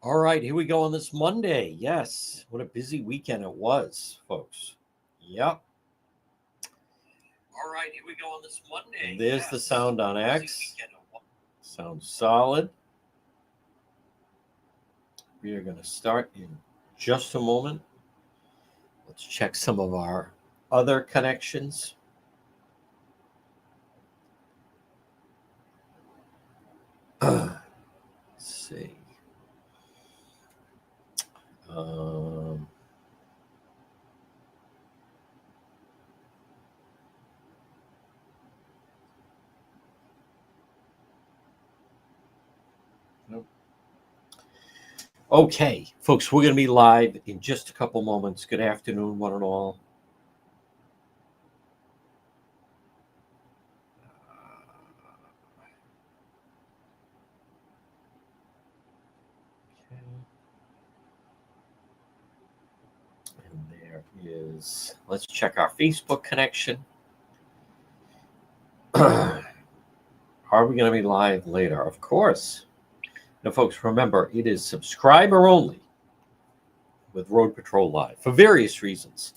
All right, here we go on this Monday. Yes, what a busy weekend it was, folks. Yep. All right, here we go on this Monday. And there's the sound on X. Sounds solid. We are going to start in just a moment. Let's check some of our other connections. Let's see. Nope. Okay, folks, we're going to be live in just a couple moments. Good afternoon, one and all. And there is, let's check our Facebook connection. Are we going to be live later? Of course. Now, folks, remember, it is subscriber only with Road Patrol Live for various reasons.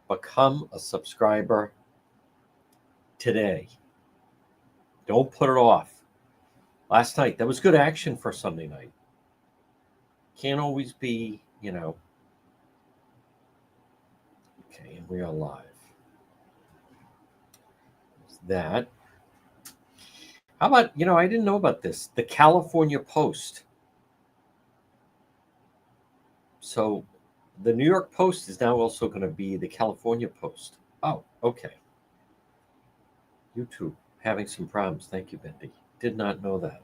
Become a subscriber today. Don't put it off. Last night, that was good action for Sunday night. Can't always be, Okay, and we are live. That. How about, I didn't know about this. The California Post. So the New York Post is now also going to be the California Post. Oh, okay. YouTube having some problems. Thank you, Bendy. Did not know that.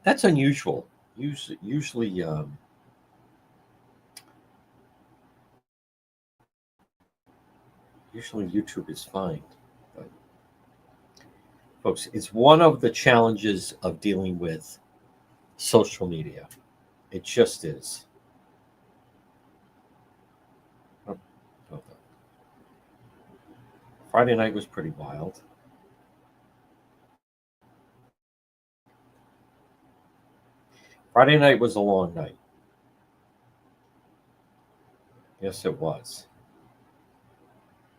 That's unusual. Usually YouTube is fine. But, folks, it's one of the challenges of dealing with social media. It just is. Friday night was pretty wild. Friday night was a long night. Yes, it was.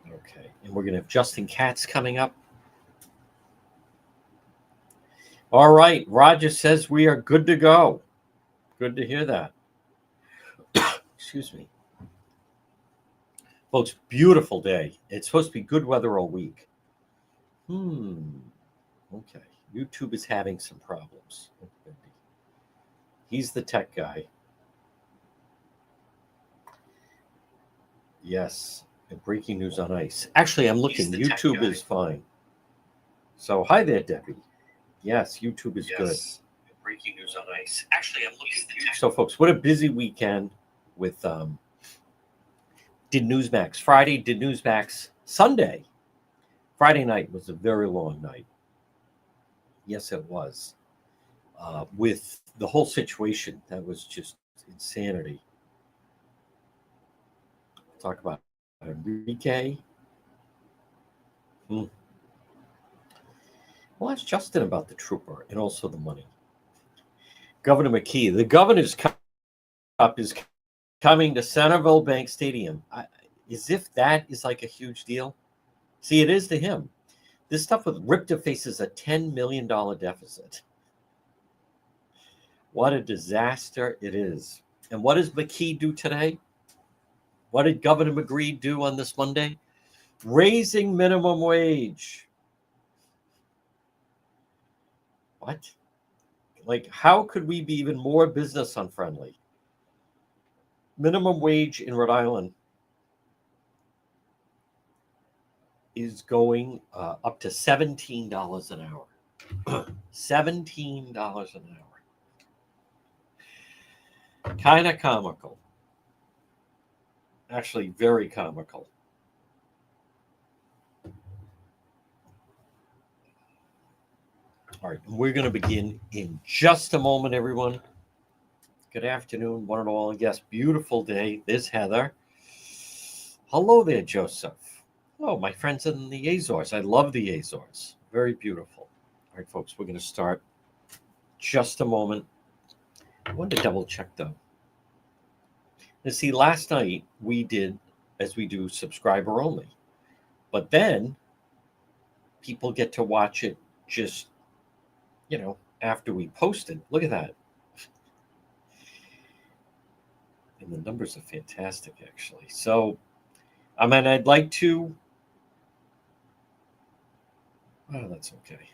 Okay, and we're going to have Justin Katz coming up. All right, Roger says we are good to go. Good to hear that. Excuse me. Folks, beautiful day. It's supposed to be good weather all week. Okay, YouTube is having some problems. He's the tech guy. Yes, and breaking news on ice. Actually, I'm looking. YouTube is fine. So, hi there, Debbie. Yes, YouTube is good. Breaking news on ice. Actually, I'm looking at the So, folks, what a busy weekend with did Newsmax. Friday did Newsmax. Sunday. Friday night was a very long night. Yes, it was. With the whole situation, that was just insanity. Talk about Enrique. Well, ask Justin about the trooper and also the money. Governor McKee. The governor's cup is coming to Centerville Bank Stadium. As if that is like a huge deal. See, it is to him. This stuff with RIPTA faces a $10 million deficit. What a disaster it is. And what does McKee do today? What did Governor McKee do on this Monday? Raising minimum wage. What? Like, how could we be even more business unfriendly? Minimum wage in Rhode Island is going up to $17 an hour. $17 an hour. Kind of comical. Actually, very comical. All right, we're going to begin in just a moment, everyone. Good afternoon, one and all. Yes, beautiful day. There's Heather. Hello there, Joseph. Oh, my friends in the Azores. I love the Azores. Very beautiful. All right, folks, we're going to start just a moment. I wanted to double check though. And see, last night we did, as we do, subscriber only. But then people get to watch it just, after we post it. Look at that. And the numbers are fantastic, actually. So, I'd like to. Oh, that's okay.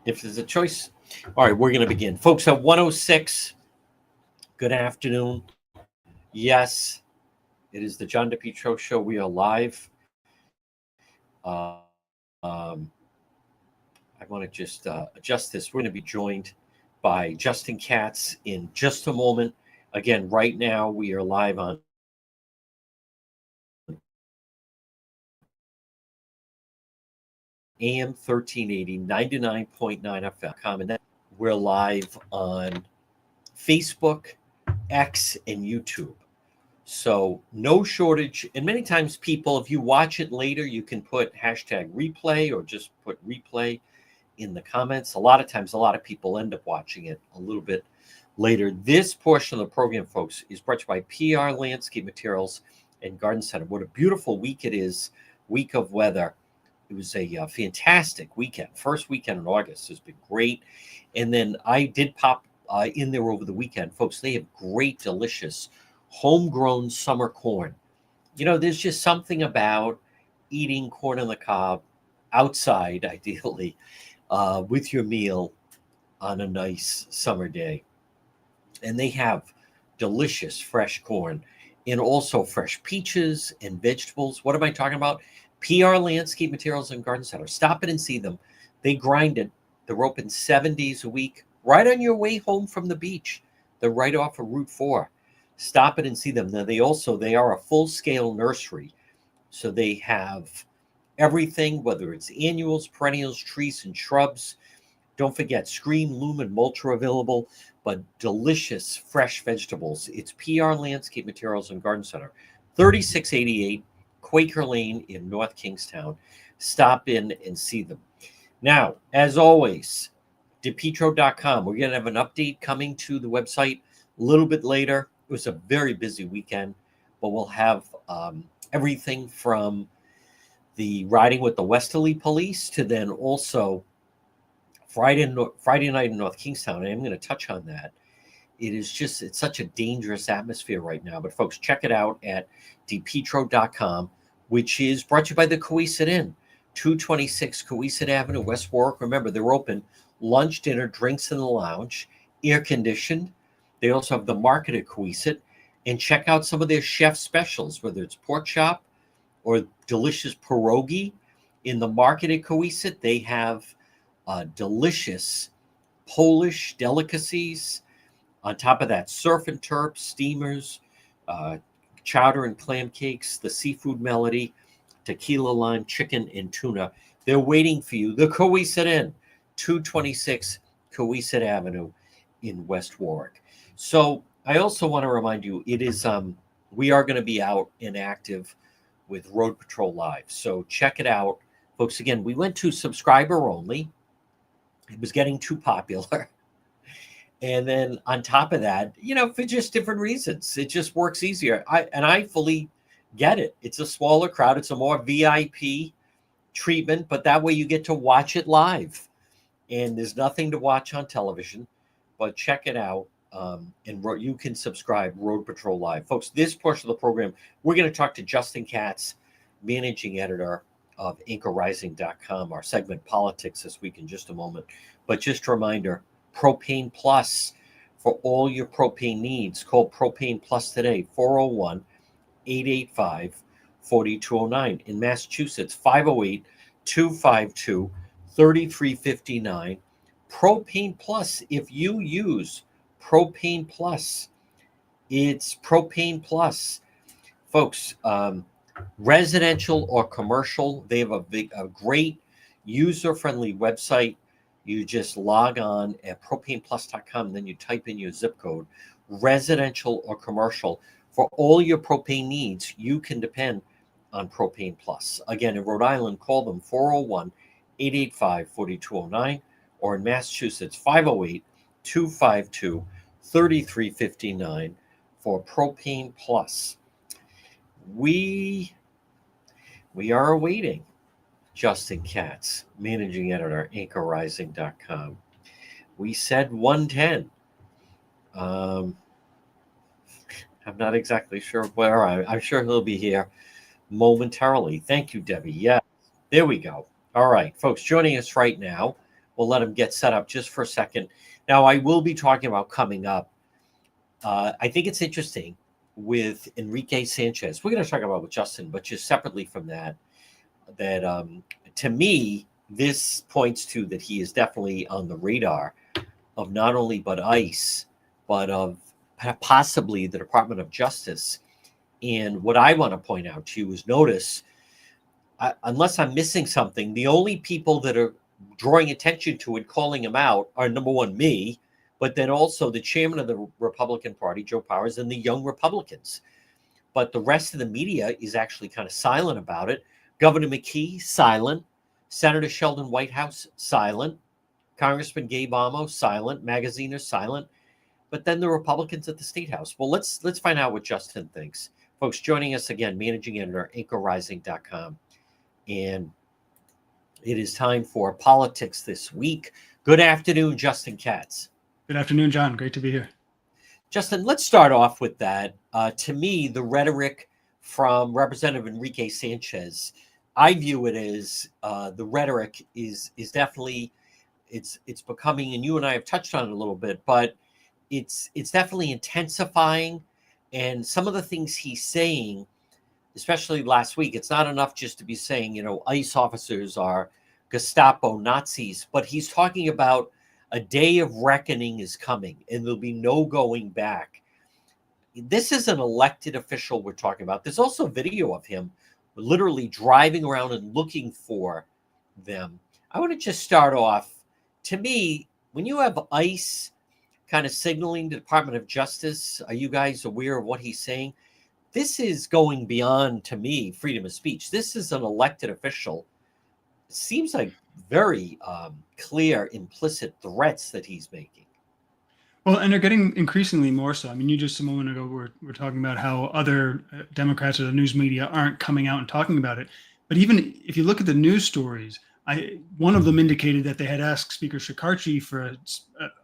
If there's a choice. All right, we're going to begin. Folks, at 106, good afternoon. Yes, it is the John DePietro Show. We are live. I want to just adjust this. We're going to be joined by Justin Katz in just a moment. Again, right now we are live on AM 1380, 99.9 FM. And then we're live on Facebook, X, and YouTube. So no shortage. And many times people, if you watch it later, you can put hashtag replay or just put replay in the comments. A lot of times, a lot of people end up watching it a little bit later. This portion of the program, folks, is brought to you by PR Landscape Materials and Garden Center. What a beautiful week it is, week of weather. It was a fantastic weekend. First weekend in August has been great. And then I did pop in there over the weekend. Folks, they have great, delicious, homegrown summer corn. There's just something about eating corn on the cob outside, ideally, with your meal on a nice summer day. And they have delicious fresh corn and also fresh peaches and vegetables. What am I talking about? PR Landscape Materials and Garden Center. Stop it and see them. They grind it. They're open 7 days a week, right on your way home from the beach. They're right off of Route 4. Stop it and see them. Now, they are a full-scale nursery. So they have everything, whether it's annuals, perennials, trees, and shrubs. Don't forget, screen, loom, and mulch are available, but delicious fresh vegetables. It's PR Landscape Materials and Garden Center, 3688 Quaker Lane in North Kingstown. Stop in and see them. Now, as always, DePietro.com. We're going to have an update coming to the website a little bit later. It was a very busy weekend, but we'll have everything from the riding with the Westerly Police to then also Friday night in North Kingstown. And I'm going to touch on that. It's such a dangerous atmosphere right now. But folks, check it out at DePietro.com, which is brought to you by the Coesit Inn, 226 Coesit Avenue, West Warwick. Remember, they're open lunch, dinner, drinks in the lounge, air conditioned. They also have the market at Coesit. And check out some of their chef specials, whether it's pork chop or delicious pierogi. In the market at Coesit, they have delicious Polish delicacies. On top of that, surf and turf, steamers, chowder and clam cakes, the seafood melody, tequila lime, chicken, and tuna. They're waiting for you. The Coesit Inn, 226 Coesit Avenue in West Warwick. So I also want to remind you, it is we are going to be out and active with Road Patrol Live. So check it out. Folks, again, we went to subscriber only. It was getting too popular. And then on top of that, for just different reasons, it just works easier. I fully get it. It's a smaller crowd. It's a more VIP treatment, but that way you get to watch it live. And there's nothing to watch on television, but check it out. And you can subscribe, Road Patrol Live. Folks, this portion of the program, we're going to talk to Justin Katz, managing editor of anchorrising.com, our segment Politics this week in just a moment. But just a reminder, Propane Plus for all your propane needs. Call Propane Plus today, 401-885-4209. In Massachusetts, 508-252-3359. Propane Plus, if you use Propane Plus, it's Propane Plus. Folks, residential or commercial, they have a great user-friendly website. You just log on at propaneplus.com, then you type in your zip code. Residential or commercial, for all your propane needs, you can depend on Propane Plus. Again, in Rhode Island, call them 401-885-4209 or in Massachusetts, 508-252-3359 for Propane Plus. We are awaiting Justin Katz, managing editor, anchorrising.com. We said 110. I'm not exactly sure where. I'm sure he'll be here momentarily. Thank you, Debbie. Yeah, there we go. All right, folks, joining us right now. We'll let him get set up just for a second. Now, I will be talking about coming up. I think it's interesting with Enrique Sanchez. We're going to talk about with Justin, but just separately from that, to me, this points to that he is definitely on the radar of not only but ICE, but of possibly the Department of Justice. And what I want to point out to you is notice, unless I'm missing something, the only people that are drawing attention to it, calling him out, are number one, me, but then also the chairman of the Republican Party, Joe Powers, and the Young Republicans. But the rest of the media is actually kind of silent about it. Governor McKee, silent. Senator Sheldon Whitehouse, silent. Congressman Gabe Amo, silent. Magaziner, silent. But then the Republicans at the State House. Well, let's find out what Justin thinks. Folks, joining us again, managing editor, anchorrising.com. And it is time for politics this week. Good afternoon, Justin Katz. Good afternoon, John. Great to be here. Justin, let's start off with that. To me, the rhetoric from Representative Enrique Sanchez, I view it as the rhetoric is definitely it's becoming, and you and I have touched on it a little bit, but it's definitely intensifying. And some of the things he's saying, especially last week, it's not enough just to be saying, ICE officers are Gestapo Nazis, but he's talking about a day of reckoning is coming and there'll be no going back. This is an elected official we're talking about. There's also video of him literally driving around and looking for them. I want to just start off. To me, when you have ICE kind of signaling the Department of Justice, are you guys aware of what he's saying? This is going beyond, to me, freedom of speech. This is an elected official. It seems like very clear, implicit threats that he's making. Well, and they're getting increasingly more so. I mean, you just a moment ago were talking about how other Democrats or the news media aren't coming out and talking about it. But even if you look at the news stories, one of them indicated that they had asked Speaker Shekarchi for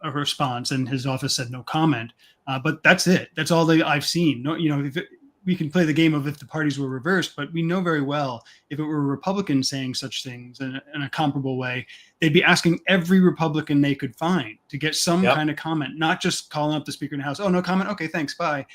a response, and his office said no comment. But that's it. That's all I've seen. No, we can play the game of if the parties were reversed, but we know very well if it were a Republican saying such things in a comparable way, they'd be asking every Republican they could find to get some kind of comment, not just calling up the Speaker in the House. Oh, no comment. Okay, thanks. Bye.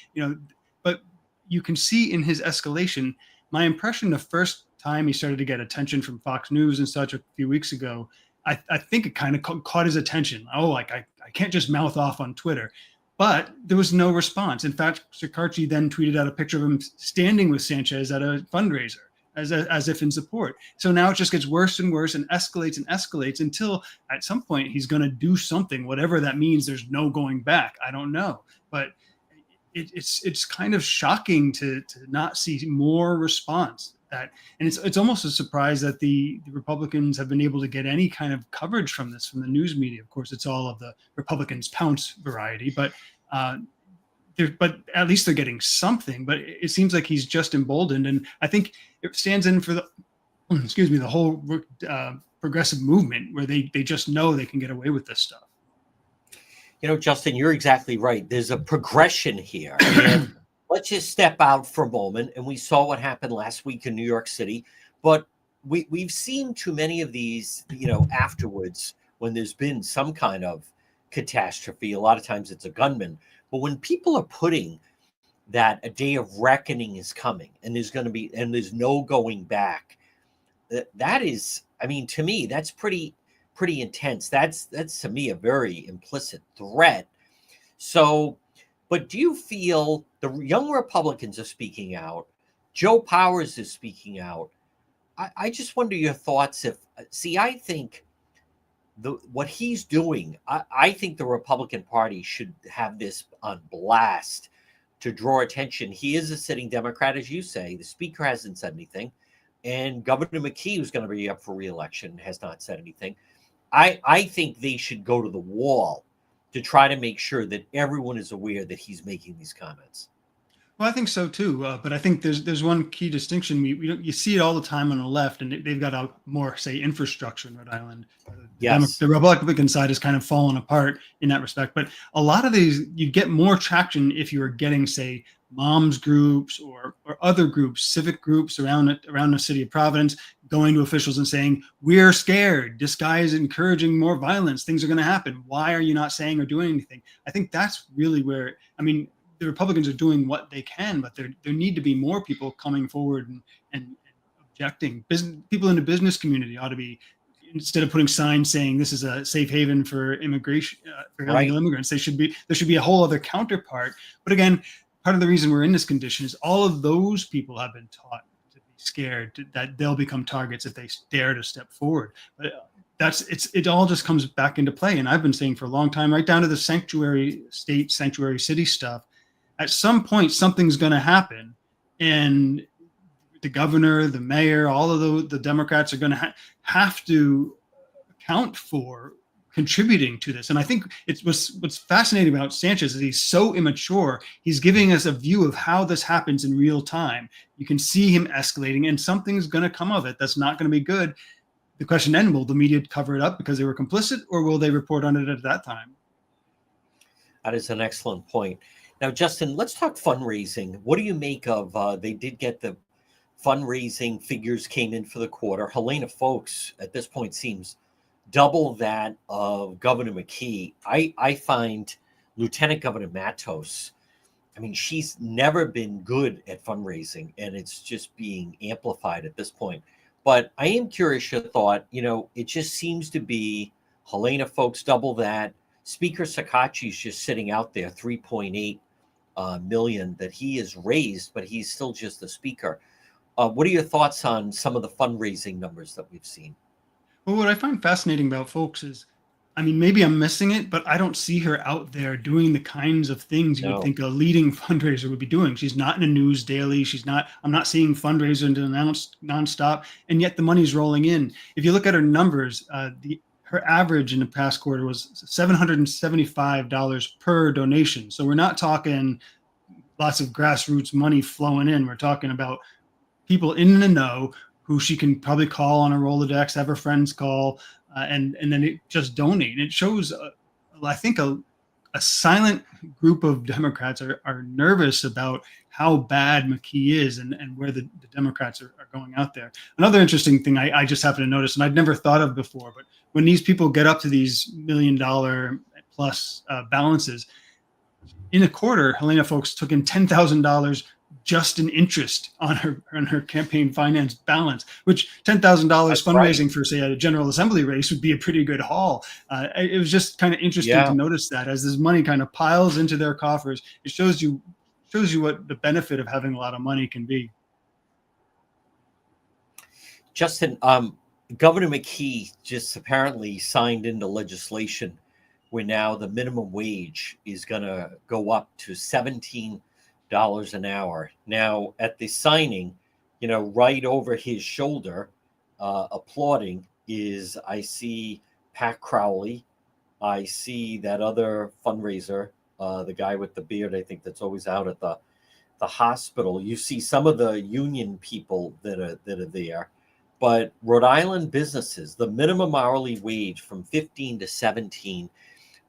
But you can see in his escalation, my impression the first time he started to get attention from Fox News and such a few weeks ago, I think it kind of caught his attention. Oh, like I can't just mouth off on Twitter. But there was no response. In fact, Shekarchi then tweeted out a picture of him standing with Sanchez at a fundraiser as if in support. So now it just gets worse and worse and escalates until at some point he's going to do something, whatever that means. There's no going back. I don't know. But it's kind of shocking to not see more response. And it's almost a surprise that the Republicans have been able to get any kind of coverage from this from the news media. Of course, it's all of the Republicans pounce variety, but at least they're getting something. But it seems like he's just emboldened, and I think it stands in for the whole progressive movement where they just know they can get away with this stuff. Justin, you're exactly right. There's a progression here. And let's just step out for a moment. And we saw what happened last week in New York City. But we've seen too many of these, afterwards when there's been some kind of catastrophe. A lot of times it's a gunman. But when people are putting that a day of reckoning is coming and there's no going back, that is, to me, that's pretty intense. That's to me a very implicit threat. So, but do you feel the young Republicans are speaking out? Joe Powers is speaking out. I just wonder your thoughts. I think what he's doing, I think the Republican Party should have this on blast to draw attention. He is a sitting Democrat, as you say. The Speaker hasn't said anything. And Governor McKee, who's going to be up for re-election, has not said anything. I think they should go to the wall to try to make sure that everyone is aware that he's making these comments. Well, I think so too. But I think there's one key distinction. We don't, you see it all the time on the left, and they've got a more, say, infrastructure in Rhode Island. Yes. The Republican side has kind of fallen apart in that respect. But a lot of these, you get more traction if you are getting, say, moms groups or other groups, civic groups around the city of Providence, going to officials and saying, "We're scared. This guy is encouraging more violence. Things are going to happen. Why are you not saying or doing anything?" I think that's really where, I mean, the Republicans are doing what they can, but there need to be more people coming forward and objecting. People in the business community ought to be, instead of putting signs saying this is a safe haven for immigration, for illegal immigrants, there should be a whole other counterpart. But again, part of the reason we're in this condition is all of those people have been taught to be scared, that they'll become targets if they dare to step forward. But it all just comes back into play. And I've been saying for a long time, right down to the sanctuary state, sanctuary city stuff, at some point something's going to happen, and the governor, the mayor, all of the Democrats are going to have to account for contributing to this. And I think what's fascinating about Sanchez is he's so immature. He's giving us a view of how this happens in real time. You can see him escalating, and something's going to come of it that's not going to be good. The question then, will the media cover it up because they were complicit, or will they report on it at that time? That is an excellent point. Now, Justin, let's talk fundraising. What do you make of, they did get the fundraising figures came in for the quarter. Helena Foulkes at this point seems double that of Governor McKee. I find Lieutenant Governor Matos, I mean, she's never been good at fundraising, and it's just being amplified at this point. But I am curious your thought. It just seems to be Helena Foulkes double that. Speaker Sakachi's just sitting out there, 3.8 million that he has raised, but he's still just the speaker. What are your thoughts on some of the fundraising numbers that we've seen? Well, what I find fascinating about Foulkes is, I mean, maybe I'm missing it, but I don't see her out there doing the kinds of things you would think a leading fundraiser would be doing. She's not in a news daily. I'm not seeing fundraisers announced nonstop, and yet the money's rolling in. If you look at her numbers, her average in the past quarter was $775 per donation. So we're not talking lots of grassroots money flowing in. We're talking about people in the know who she can probably call on a Rolodex, have her friends call, and then it just donate. And it shows, I think, a silent group of Democrats are nervous about how bad McKee is and where the Democrats are going out there. Another interesting thing I just happened to notice, and I'd never thought of before, but when these people get up to these $1 million plus balances, in a quarter, Helena Foulkes took in $10,000 just in interest on her campaign finance balance, which $10,000 fundraising for, say, a General Assembly race would be a pretty good haul. It was just kind of interesting to notice that as this money kind of piles into their coffers, it shows you what the benefit of having a lot of money can be. Justin, Governor McKee just apparently signed into legislation where now the minimum wage is going to go up to $17 an hour. Now, at the signing, right over his shoulder, applauding is, I see Pat Crowley. I see that other fundraiser, the guy with the beard, I think, that's always out at the hospital. You see some of the union people that are there. But Rhode Island businesses, the minimum hourly wage from 15 to 17,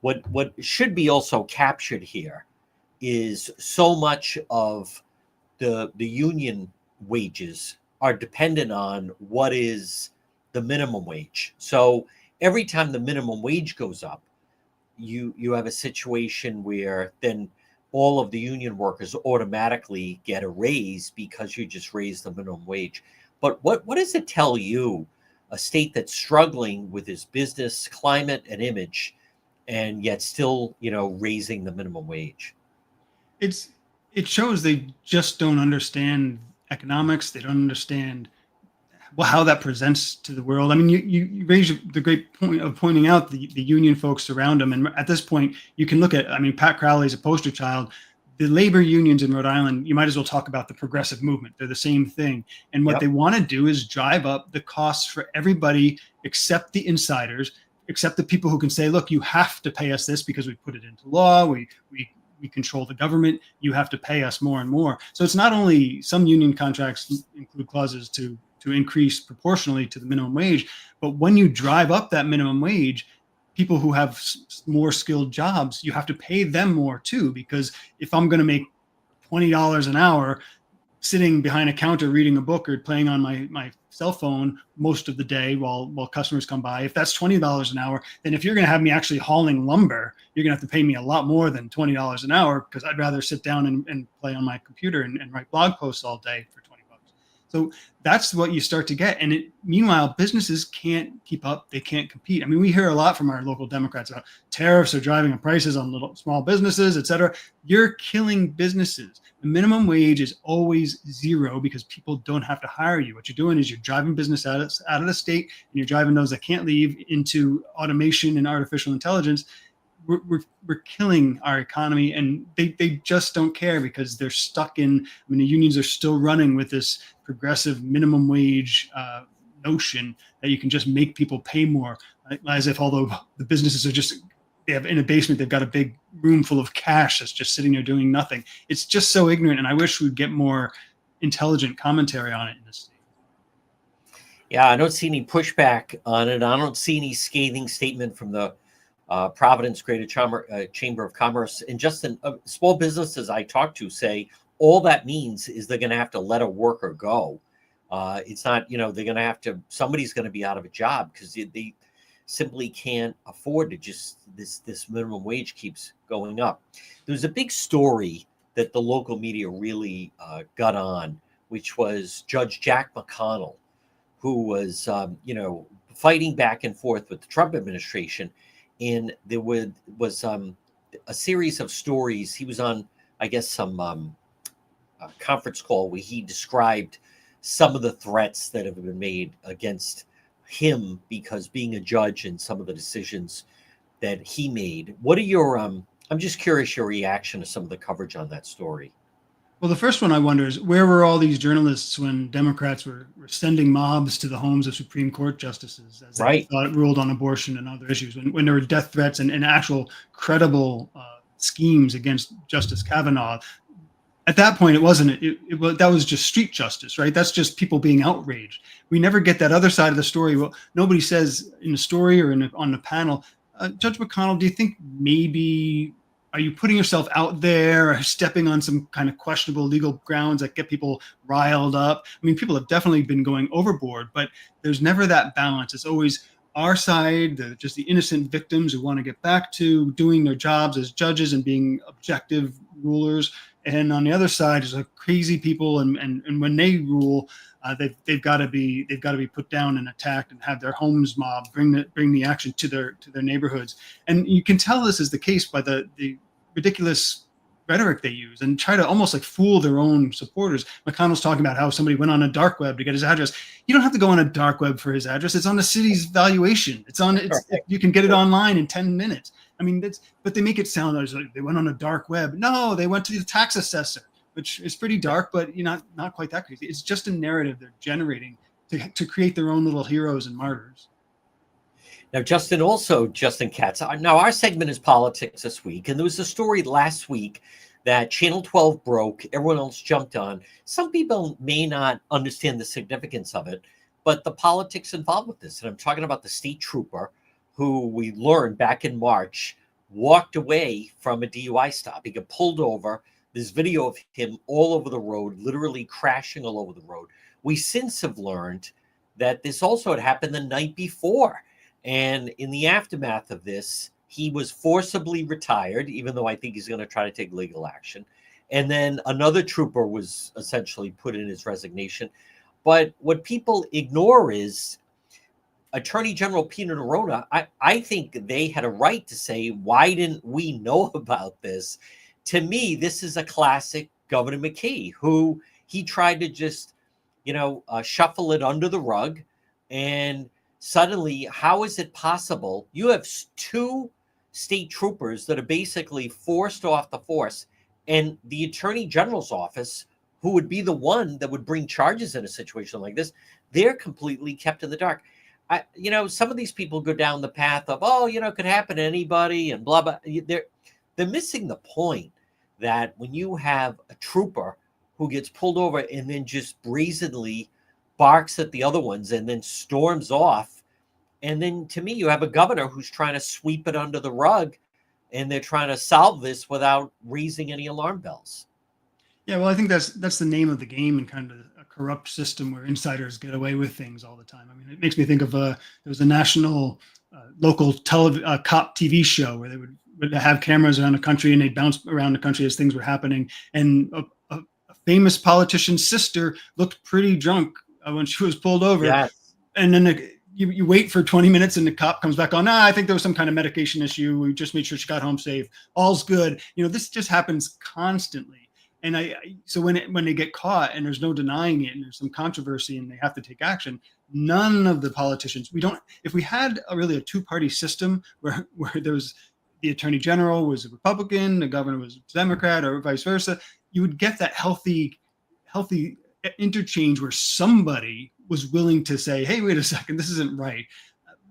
what should be also captured here is so much of the union wages are dependent on what is the minimum wage. So every time the minimum wage goes up, you have a situation where then all of the union workers automatically get a raise because you just raised the minimum wage. But what does it tell you, a state that's struggling with its business climate and image, and yet still, raising the minimum wage? It shows they just don't understand economics. They don't understand how that presents to the world. I mean, you raise the great point of pointing out the union folks around them. And at this point, you can look at, Pat Crowley is a poster child. The labor unions in Rhode Island, you might as well talk about the progressive movement. They're the same thing. And what they want to do is drive up the costs for everybody except the insiders, except the people who can say, look, you have to pay us this because we put it into law. We control the government. You have to pay us more and more. So it's not only some union contracts include clauses to increase proportionally to the minimum wage, but when you drive up that minimum wage, people who have more skilled jobs, you have to pay them more too, because if I'm going to make $20 an hour sitting behind a counter reading a book or playing on my cell phone most of the day while customers come by, if that's $20 an hour, then if you're going to have me actually hauling lumber, you're going to have to pay me a lot more than $20 an hour, because I'd rather sit down and play on my computer and write blog posts all day for $20. So that's what you start to get. And meanwhile, businesses can't keep up. They can't compete. I mean, we hear a lot from our local Democrats about tariffs are driving up prices on little small businesses, et cetera. You're killing businesses. The minimum wage is always zero because people don't have to hire you. What you're doing is you're driving business out of the state, and you're driving those that can't leave into automation and artificial intelligence. We're killing our economy, and they just don't care because they're stuck in. I mean, the unions are still running with this progressive minimum wage notion that you can just make people pay more, right? As if although the businesses are just, they have in a basement, they've got a big room full of cash that's just sitting there doing nothing. It's just so ignorant, and I wish we'd get more intelligent commentary on it in this state. Yeah, I don't see any pushback on it. I don't see any scathing statement from the Providence Greater Chamber of Commerce. And just small businesses I talk to say all that means is they're going to have to let a worker go. It's not, they're going to have to, somebody's going to be out of a job because they simply can't afford to just, this minimum wage keeps going up. There's a big story that the local media really got on, which was Judge Jack McConnell, who was, fighting back and forth with the Trump administration. And there was a series of stories. He was on, I guess, some conference call where he described some of the threats that have been made against him because being a judge and some of the decisions that he made. What are your, I'm just curious your reaction to some of the coverage on that story. Well, the first one I wonder is, where were all these journalists when Democrats were sending mobs to the homes of Supreme Court justices as they ruled on abortion and other issues, when there were death threats and actual credible schemes against Justice Kavanaugh? At that point, it wasn't. That was just street justice, right? That's just people being outraged. We never get that other side of the story. Well, nobody says in the story or on the panel, Judge McConnell, do you think maybe, are you putting yourself out there or stepping on some kind of questionable legal grounds that get people riled up? I mean, people have definitely been going overboard, but there's never that balance. It's always our side, just the innocent victims who want to get back to doing their jobs as judges and being objective rulers. And on the other side is like crazy people, and when they rule, they've got to be put down and attacked and have their homes mobbed, bring the action to their neighborhoods. And you can tell this is the case by the ridiculous rhetoric they use and try to almost like fool their own supporters. McConnell's talking about how somebody went on a dark web to get his address. You don't have to go on a dark web for his address. It's on the city's valuation. You can get it online in 10 minutes. I mean, but they make it sound like they went on a dark web. No, they went to the tax assessor, which is pretty dark, but not quite that crazy. It's just a narrative they're generating to create their own little heroes and martyrs. Now, Justin Katz. Now, our segment is politics this week, and there was a story last week that Channel 12 broke. Everyone else jumped on. Some people may not understand the significance of it, but the politics involved with this. And I'm talking about the state trooper who we learned back in March walked away from a DUI stop. He got pulled over. There's video of him all over the road, literally crashing all over the road. We since have learned that this also had happened the night before. And in the aftermath of this, he was forcibly retired, even though I think he's going to try to take legal action. And then another trooper was essentially put in his resignation. But what people ignore is Attorney General Peter Neronha. I think they had a right to say, why didn't we know about this? To me, this is a classic Governor McKee, who he tried to just, shuffle it under the rug. And suddenly, how is it possible? You have two state troopers that are basically forced off the force, and the Attorney General's office, who would be the one that would bring charges in a situation like this, they're completely kept in the dark. some of these people go down the path of, oh, it could happen to anybody and blah, blah. They're missing the point that when you have a trooper who gets pulled over and then just brazenly barks at the other ones and then storms off. And then to me, you have a governor who's trying to sweep it under the rug, and they're trying to solve this without raising any alarm bells. Yeah, well, I think that's the name of the game in kind of a corrupt system where insiders get away with things all the time. I mean, it makes me think of there was a national local cop TV show where they would have cameras around the country and they'd bounce around the country as things were happening. And a famous politician's sister looked pretty drunk when she was pulled over. Yes. And then you wait for 20 minutes and the cop comes back on, I think there was some kind of medication issue. We just made sure she got home safe. All's good. This just happens constantly. And so when they get caught and there's no denying it and there's some controversy and they have to take action, none of the politicians, if we had really a two-party system where there was the attorney general was a Republican, the governor was a Democrat, or vice versa, you would get that healthy interchange where somebody was willing to say, hey, wait a second, this isn't right.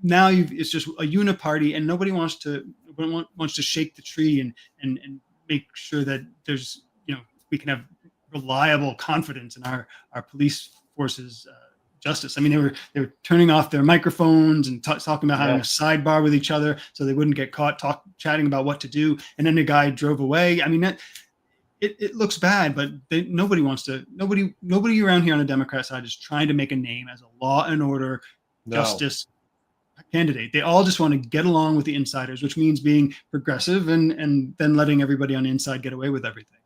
Now it's just a uniparty and nobody wants to shake the tree and make sure that there's, we can have reliable confidence in our police forces justice. I mean, they were turning off their microphones and talking about having a sidebar with each other so they wouldn't get caught chatting about what to do. And then the guy drove away. I mean, it looks bad, but nobody around here on the Democrat side is trying to make a name as a law and order justice candidate. They all just want to get along with the insiders, which means being progressive and then letting everybody on the inside get away with everything.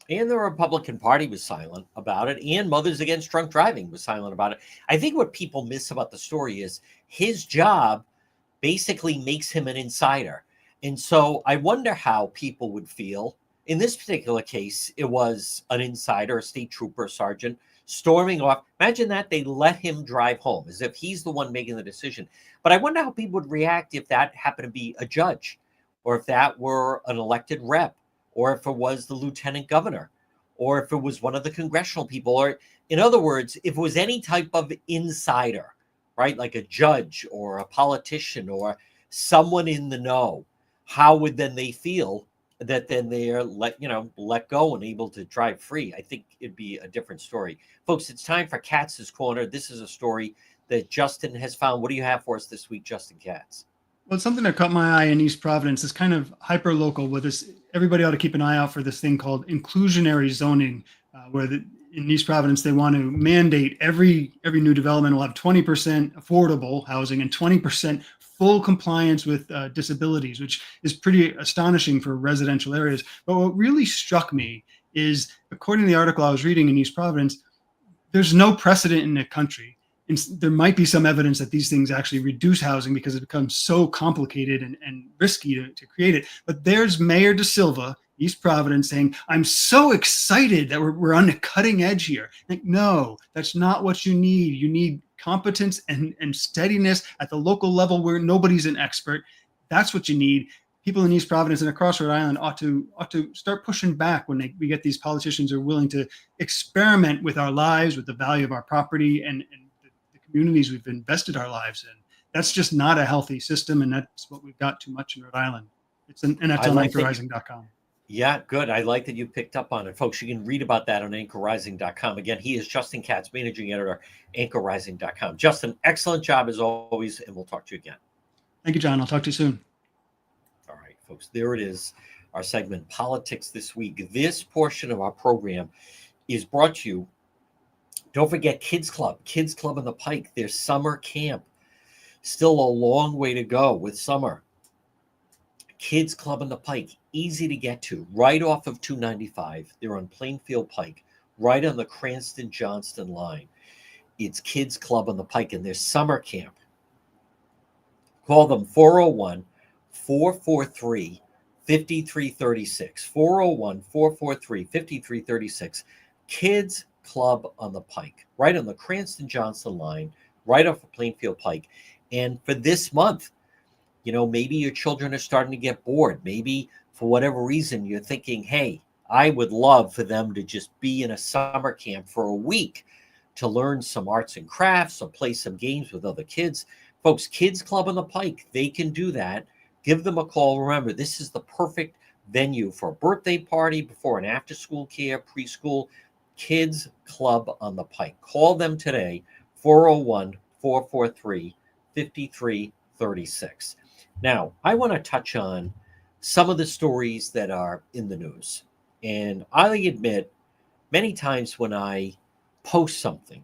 And the Republican Party was silent about it, and Mothers Against Drunk Driving was silent about it. I think what people miss about the story is his job basically makes him an insider. And so I wonder how people would feel. In this particular case, it was an insider, a state trooper, a sergeant, storming off. Imagine that they let him drive home as if he's the one making the decision. But I wonder how people would react if that happened to be a judge, or if that were an elected rep, or if it was the lieutenant governor, or if it was one of the congressional people, or in other words, if it was any type of insider, right? Like a judge or a politician or someone in the know, how would then they feel that then they are let go and able to drive free? I think it'd be a different story. Folks, it's time for Katz's Corner. This is a story that Justin has found. What do you have for us this week, Justin Katz? Well, it's something that caught my eye in East Providence. It's kind of hyper local with this. Everybody ought to keep an eye out for this thing called inclusionary zoning, where in East Providence, they want to mandate every new development will have 20% affordable housing and 20% full compliance with disabilities, which is pretty astonishing for residential areas. But what really struck me is, according to the article I was reading in East Providence, there's no precedent in the country. And there might be some evidence that these things actually reduce housing because it becomes so complicated and risky to create it. But there's Mayor De Silva, East Providence, saying, I'm so excited that we're on the cutting edge here. Like, no, that's not what you need. You need competence and steadiness at the local level where nobody's an expert. That's what you need. People in East Providence and across Rhode Island ought to start pushing back when we get these politicians who are willing to experiment with our lives, with the value of our property and the communities we've invested our lives in. That's just not a healthy system, and that's what we've got too much in Rhode Island. And that's on anchorrising.com. Yeah, good. I like that you picked up on it. Folks, you can read about that on anchorrising.com. Again, he is Justin Katz, managing editor, anchorrising.com. Justin, excellent job as always, and we'll talk to you again. Thank you, John. I'll talk to you soon. All right, folks, there it is, our segment, Politics This Week. This portion of our program is brought to you. Don't forget Kids Club on the Pike, their summer camp. Still a long way to go with summer. Kids Club on the Pike, easy to get to, right off of 295. They're on Plainfield Pike, right on the Cranston-Johnston line. It's Kids Club on the Pike and their summer camp. Call them 401-443-5336. 401-443-5336. Kids Club on the Pike, right on the Cranston-Johnston line, right off of Plainfield Pike. And for this month, maybe your children are starting to get bored. Maybe for whatever reason, you're thinking, hey, I would love for them to just be in a summer camp for a week. to learn some arts and crafts or play some games with other kids. Folks, Kids Club on the Pike, they can do that. Give them a call. Remember, this is the perfect venue for a birthday party, before and after school care, preschool. Kids Club on the Pike. Call them today, 401-443-5336. Now, I want to touch on some of the stories that are in the news. And I admit, many times when I post something,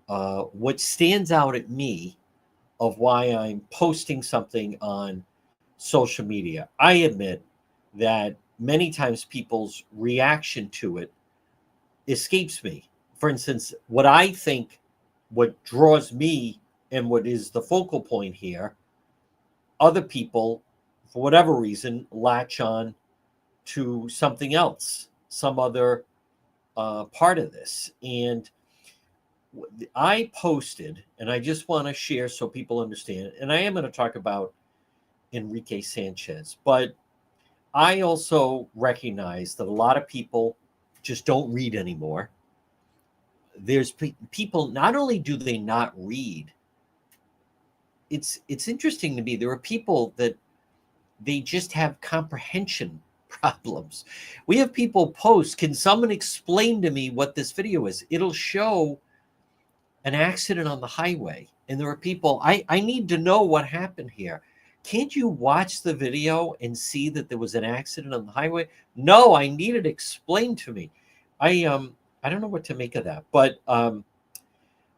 what stands out at me of why I'm posting something on social media, I admit that many times people's reaction to it escapes me. For instance, what I think, what draws me and what is the focal point here, other people, for whatever reason, latch on to something else, some other part of this. And I posted, and I just want to share so people understand, and I am going to talk about Enrique Sanchez, but I also recognize that a lot of people just don't read anymore. There's people, not only do they not read, it's interesting to me, there are people that they just have comprehension problems. We have people post, can someone explain to me what this video is? It'll show an accident on the highway, and there are people, I need to know what happened here. Can't you watch the video and see that there was an accident on the highway? No, I need it explained to me. I don't know what to make of that, but well,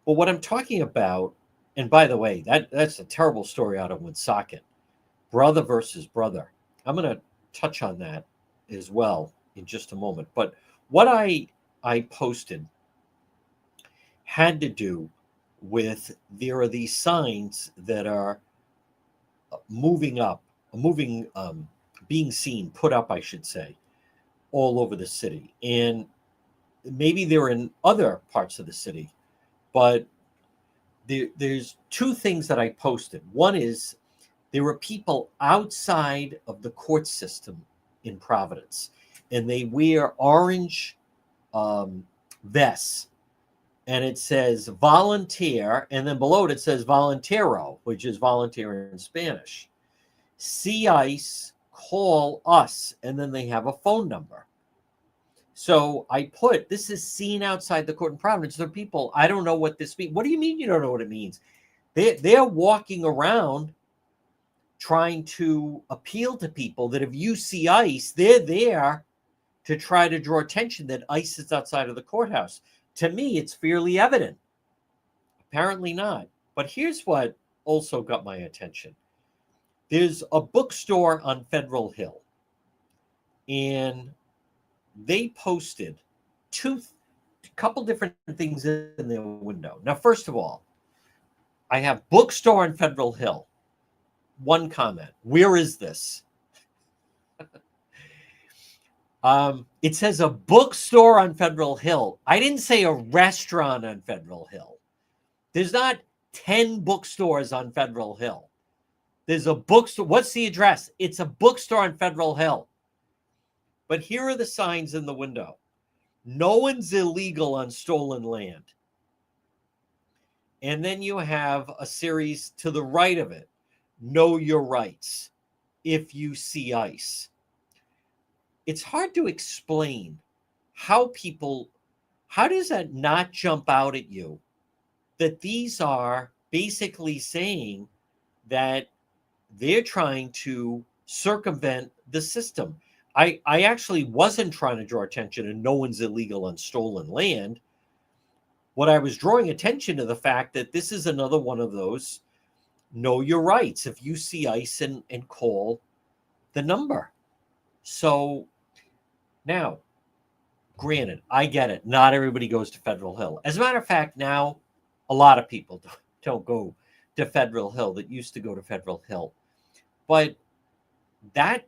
what I'm talking about, and by the way, that's a terrible story out of Woonsocket, brother versus brother. I'm going to touch on that as well in just a moment. But what I posted had to do with, there are these signs that are being seen, put up, I should say, all over the city. And maybe they're in other parts of the city, but there's two things that I posted. One is, there were people outside of the court system in Providence, and they wear orange vests, and it says volunteer, and then below it says voluntero, which is volunteer in Spanish. See ICE, call us, and then they have a phone number. So I put, this is seen outside the court in Providence. There are people, I don't know what this means. What do you mean you don't know what it means? They're walking around trying to appeal to people that if you see ICE, they're there to try to draw attention that ICE is outside of the courthouse. To me, it's fairly evident. Apparently not. But here's what also got my attention. There's a bookstore on Federal Hill, and they posted a couple different things in their window. Now, first of all, I have bookstore on Federal Hill. One comment. Where is this? It says a bookstore on Federal Hill. I didn't say a restaurant on Federal Hill. There's not 10 bookstores on Federal Hill. There's a bookstore. What's the address? It's a bookstore on Federal Hill. But here are the signs in the window. No one's illegal on stolen land. And then you have a series to the right of it. Know your rights if you see ICE. It's hard to explain how does that not jump out at you? That these are basically saying that they're trying to circumvent the system. I actually wasn't trying to draw attention, and no one's illegal on stolen land. What I was drawing attention to the fact that this is another one of those know your rights if you see ICE and call the number. So now, granted, I get it. Not everybody goes to Federal Hill. As a matter of fact, now a lot of people don't go to Federal Hill that used to go to Federal Hill. But that,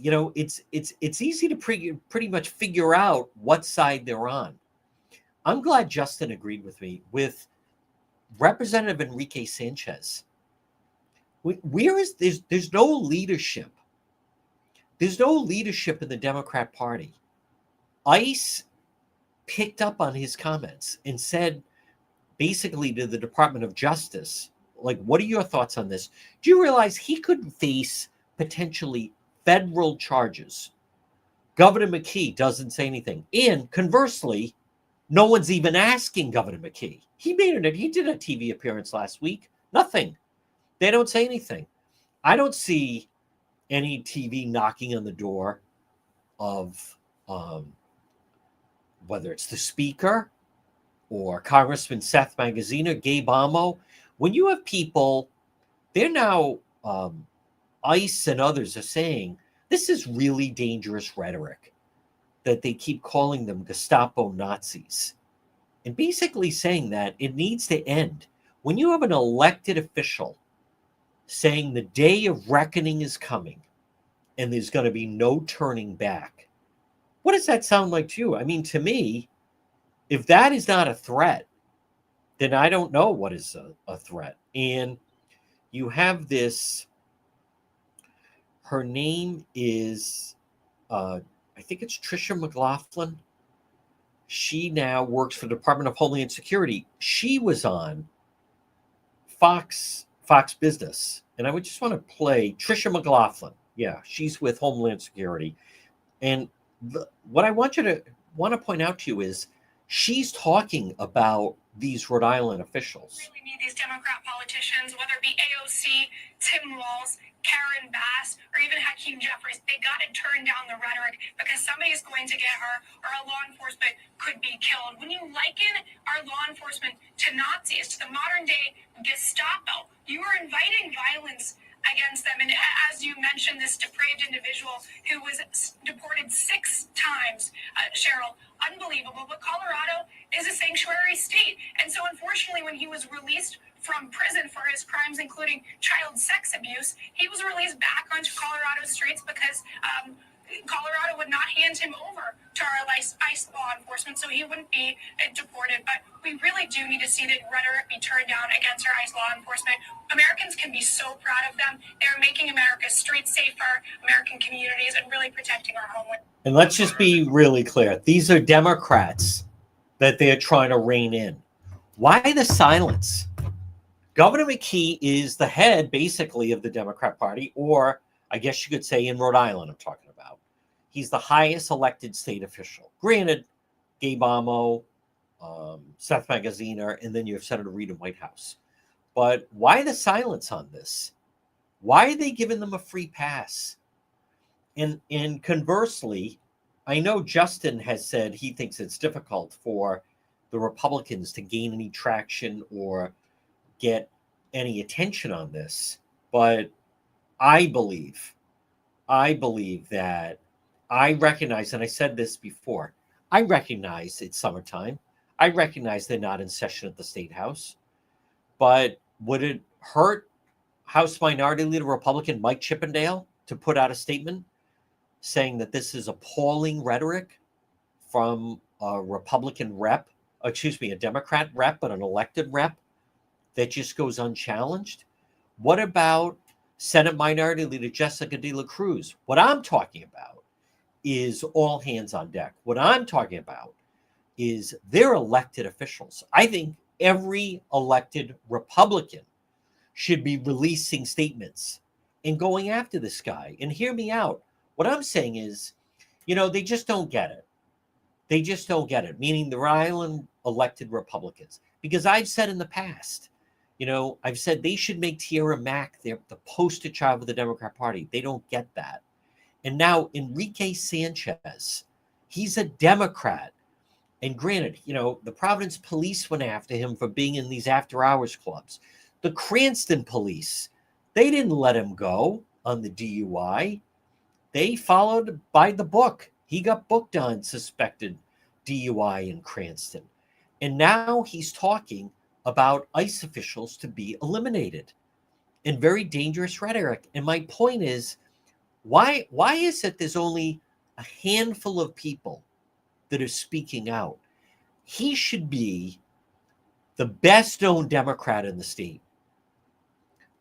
it's easy to pretty much figure out what side they're on. I'm glad Justin agreed with me with Representative Enrique Sanchez. There's no leadership. There's no leadership in the Democrat Party. ICE picked up on his comments and said, basically to the Department of Justice. Like, what are your thoughts on this? Do you realize he could face potentially federal charges? Governor McKee doesn't say anything. And conversely, no one's even asking Governor McKee. He did a TV appearance last week. Nothing. They don't say anything. I don't see any TV knocking on the door of whether it's the speaker or Congressman Seth Magazine or Gabe Amo. When you have people, they're now, ICE and others are saying, this is really dangerous rhetoric, that they keep calling them Gestapo Nazis. And basically saying that it needs to end. When you have an elected official saying the day of reckoning is coming and there's going to be no turning back, what does that sound like to you? I mean, to me, if that is not a threat, then I don't know what is a threat. And you have this, her name is, I think it's Tricia McLaughlin. She now works for the Department of Homeland Security. She was on Fox Business. And I would just want to play Tricia McLaughlin. Yeah, she's with Homeland Security. And what I want to point out to you is she's talking about these Rhode Island officials. We really need these Democrat politicians, whether it be AOC, Tim Walz, Karen Bass, or even Hakeem Jeffries. They got to turn down the rhetoric because somebody is going to get hurt or a law enforcement could be killed. When you liken our law enforcement to Nazis, to the modern day Gestapo, you are inviting violence against them. And as you mentioned, this depraved individual who was deported 6 times, Cheryl, unbelievable. But Colorado is a sanctuary state. And so unfortunately, when he was released from prison for his crimes, including child sex abuse, he was released back onto Colorado streets because Colorado would not hand him over to our ICE law enforcement, so he wouldn't be deported. But we really do need to see the rhetoric be turned down against our ICE law enforcement. Americans can be so proud of them. They're making America's streets safer, American communities, and really protecting our homeland. And let's just be really clear. These are Democrats that they're trying to rein in. Why the silence? Governor McKee is the head, basically, of the Democrat Party, or I guess you could say in Rhode Island I'm talking about. He's the highest elected state official. Granted, Gabe Amo, Seth Magaziner, and then you have Senator Reid in White House. But why the silence on this? Why are they giving them a free pass? And conversely, I know Justin has said he thinks it's difficult for the Republicans to gain any traction or get any attention on this. But I believe that I recognize, and I said this before, I recognize it's summertime. I recognize they're not in session at the State House. But would it hurt House Minority Leader Republican Mike Chippendale to put out a statement saying that this is appalling rhetoric from a Republican rep, a Democrat rep, but an elected rep that just goes unchallenged? What about Senate Minority Leader Jessica De La Cruz? What I'm talking about is all hands on deck. What I'm talking about is their elected officials. I think every elected Republican should be releasing statements and going after this guy. And hear me out. What I'm saying is, they just don't get it. They just don't get it, meaning the Rhode Island elected Republicans. Because I've said in the past, I've said they should make Tierra Mack the poster child of the Democrat Party. They don't get that. And now Enrique Sanchez, he's a Democrat. And granted, the Providence police went after him for being in these after-hours clubs. The Cranston police, they didn't let him go on the DUI. They followed by the book. He got booked on suspected DUI in Cranston. And now he's talking about ICE officials to be eliminated in very dangerous rhetoric. And my point is, why is it there's only a handful of people that are speaking out? He should be the best known Democrat in the state.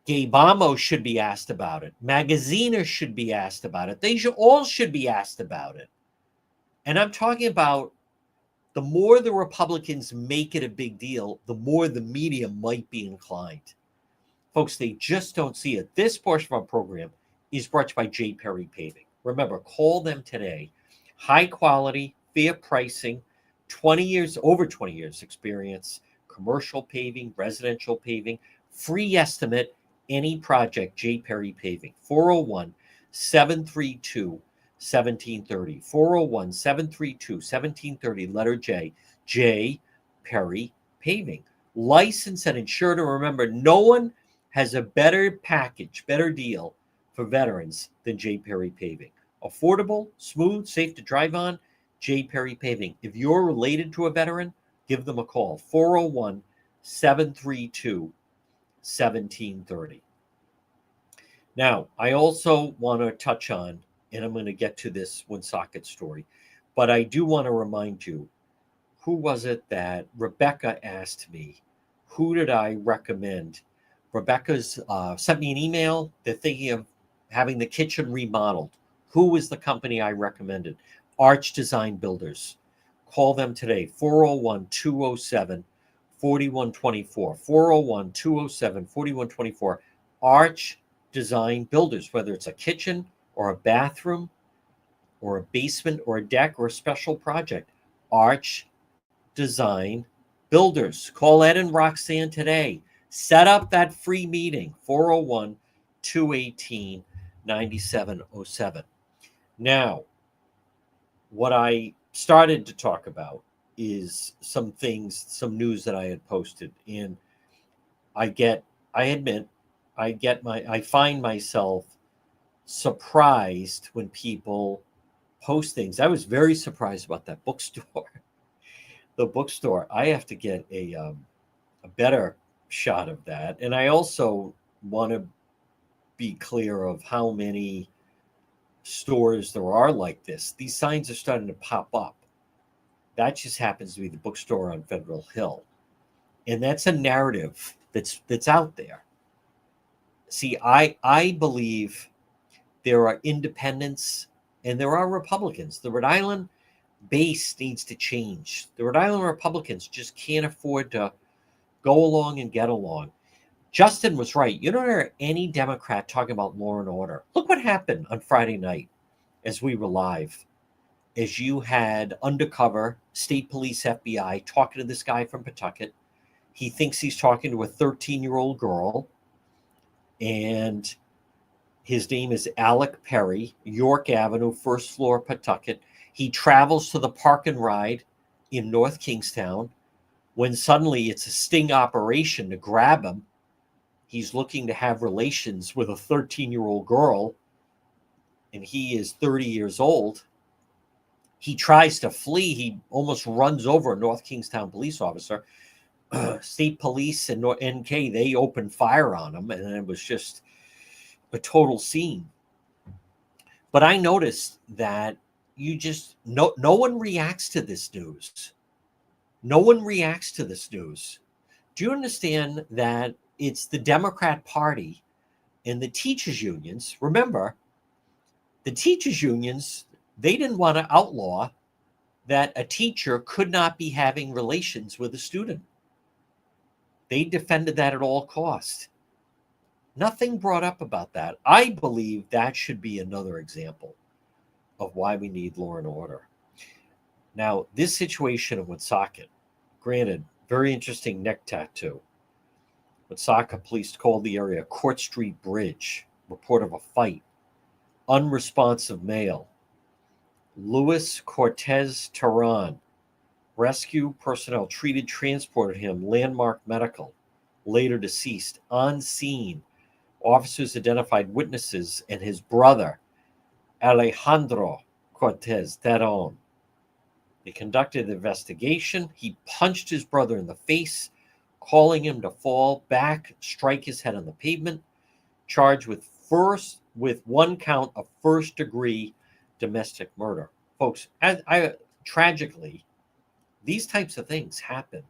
Gabe Amo should be asked about it. Magaziner should be asked about it. They all should be asked about it. And I'm talking about the more the Republicans make it a big deal, the more the media might be inclined. Folks, they just don't see it. This portion of our program is brought to you by J. Perry Paving. Remember, call them today. High quality, fair pricing, 20 years, over 20 years experience, commercial paving, residential paving, free estimate, any project, J. Perry Paving, 401-732-1730, 401-732-1730, letter J, J. Perry Paving. Licensed and insured, and remember, no one has a better package, better deal for veterans than J. Perry Paving. Affordable, smooth, safe to drive on, J. Perry Paving. If you're related to a veteran, give them a call, 401-732-1730. Now, I also want to touch on, and I'm going to get to this Woonsocket story, but I do want to remind you, who was it that Rebecca asked me, who did I recommend? Rebecca's sent me an email. They're thinking of having the kitchen remodeled. Who was the company I recommended? Arch Design Builders. Call them today, 401-207-4124. 401-207-4124. Arch Design Builders, whether it's a kitchen or a bathroom or a basement or a deck or a special project. Arch Design Builders. Call Ed and Roxanne today. Set up that free meeting, 401-218-9707. Now, what I started to talk about is some things, some news that I had posted. And I find myself surprised when people post things. I was very surprised about that bookstore. The bookstore, I have to get a better shot of that. And I also want to be clear of how many stores there are like this. These signs are starting to pop up. That just happens to be the bookstore on Federal Hill. And that's a narrative that's out there. See, I believe there are independents and there are Republicans. The Rhode Island base needs to change. The Rhode Island Republicans just can't afford to go along and get along. Justin was right. You don't hear any Democrat talking about law and order. Look what happened on Friday night as we were live. As you had undercover state police FBI talking to this guy from Pawtucket. He thinks he's talking to a 13-year-old girl. And his name is Alec Perry, York Avenue, first floor, Pawtucket. He travels to the park and ride in North Kingstown when suddenly it's a sting operation to grab him. He's looking to have relations with a 13-year-old girl, and he is 30 years old. He tries to flee. He almost runs over a North Kingstown police officer. State police and NK, they opened fire on him, and it was just a total scene. But I noticed that no one reacts to this news. No one reacts to this news. Do you understand that it's the Democrat Party and the teachers unions? Remember, the teachers unions, they didn't want to outlaw that a teacher could not be having relations with a student. They defended that at all costs. Nothing brought up about that. I believe that should be another example of why we need law and order. Now, this situation of Woonsocket, granted, very interesting neck tattoo. Woonsocket police called the area Court Street Bridge. Report of a fight. Unresponsive male. Luis Cortez Terran. Rescue personnel treated, transported him. Landmark Medical. Later deceased. On scene. Officers identified witnesses and his brother, Alejandro Cortez Terran. They conducted an investigation. He punched his brother in the face, calling him to fall back, strike his head on the pavement, charged with one count of first-degree domestic murder. Folks, tragically, these types of things happen